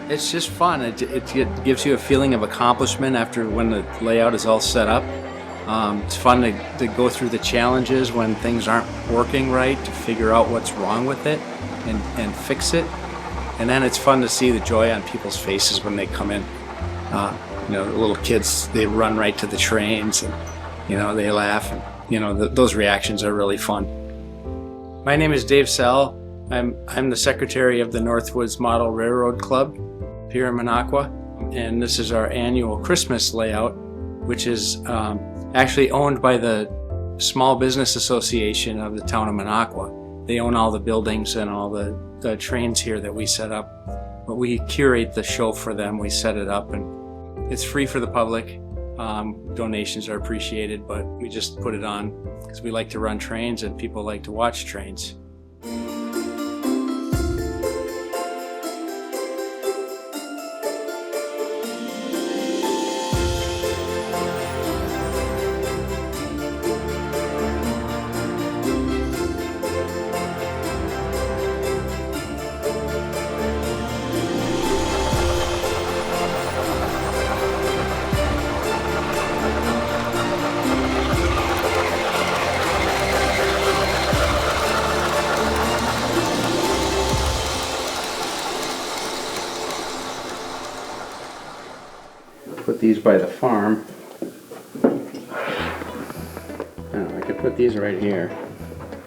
It's just fun. It gives you a feeling of accomplishment after when the layout is all set up. It's fun to go through the challenges when things aren't working right, to figure out what's wrong with it and fix it. And then it's fun to see the joy on people's faces when they come in. The little kids, they run right to the trains and, they laugh. And, those reactions are really fun. My name is Dave Sell. I'm the secretary of the Northwoods Model Railroad Club here in Minocqua. And this is our annual Christmas layout, which is actually owned by the Small Business Association of the town of Minocqua. They own all the buildings and all the trains here that we set up. But we curate the show for them. We set it up, and it's free for the public. Donations are appreciated, but we just put it on because we like to run trains and people like to watch trains. Put these by the farm. I could put these right here.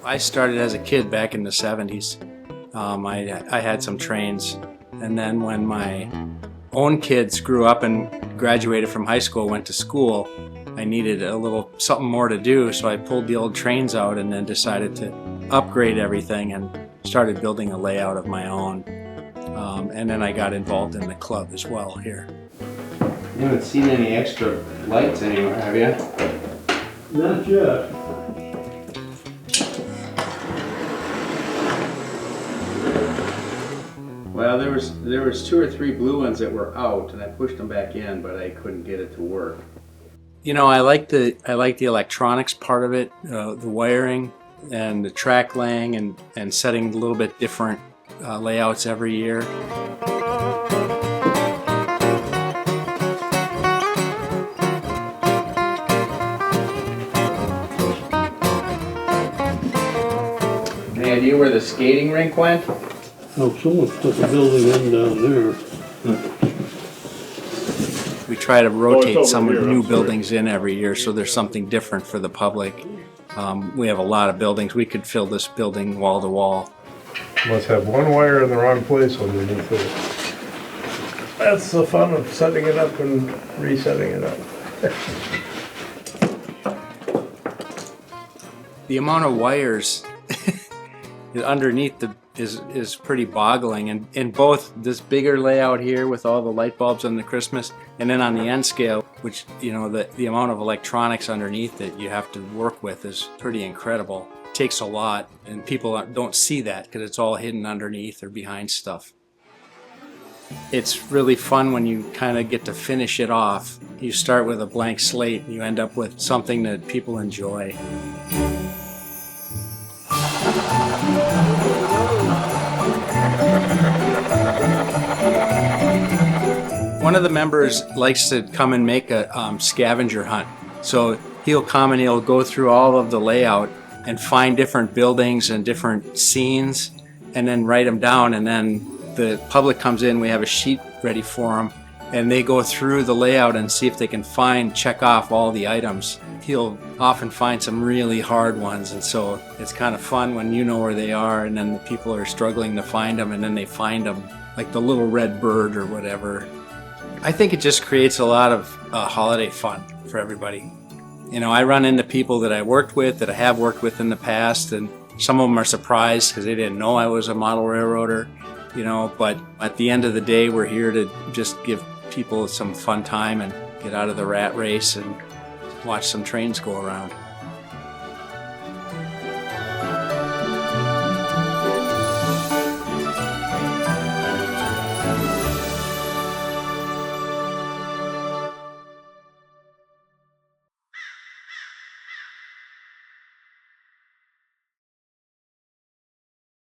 I started as a kid back in the 70s. I had some trains, and then when my own kids grew up and graduated from high school, went to school, I needed something more to do, so I pulled the old trains out and then decided to upgrade everything and started building a layout of my own. And then I got involved in the club as well here. You haven't seen any extra lights anywhere, have you? Not yet. Well, there was 2 or 3 blue ones that were out, and I pushed them back in, but I couldn't get it to work. I like the electronics part of it, the wiring and the track laying, and setting a little bit different layouts every year. Any idea where the skating rink went? Oh, someone put the building in down there. We try to rotate some new buildings in every year, so there's something different for the public. We have a lot of buildings. We could fill this building wall to wall. Must have one wire in the wrong place underneath it. That's the fun of setting it up and resetting it up. The amount of wires underneath is pretty boggling, and in both this bigger layout here with all the light bulbs on the Christmas, and then on the end scale, which the amount of electronics underneath that you have to work with is pretty incredible. It takes a lot, and people don't see that because it's all hidden underneath or behind stuff. It's really fun when you kind of get to finish it off. You start with a blank slate and you end up with something that people enjoy. One of the members likes to come and make a scavenger hunt. So he'll come and he'll go through all of the layout and find different buildings and different scenes and then write them down, and then the public comes in, we have a sheet ready for them, and they go through the layout and see if they can check off all the items. He'll often find some really hard ones, and so it's kind of fun when you know where they are and then the people are struggling to find them, and then they find them, like the little red bird or whatever. I think it just creates a lot of holiday fun for everybody. I run into people that I worked with, that I have worked with in the past, and some of them are surprised because they didn't know I was a model railroader, but at the end of the day, we're here to just give people some fun time and get out of the rat race and watch some trains go around.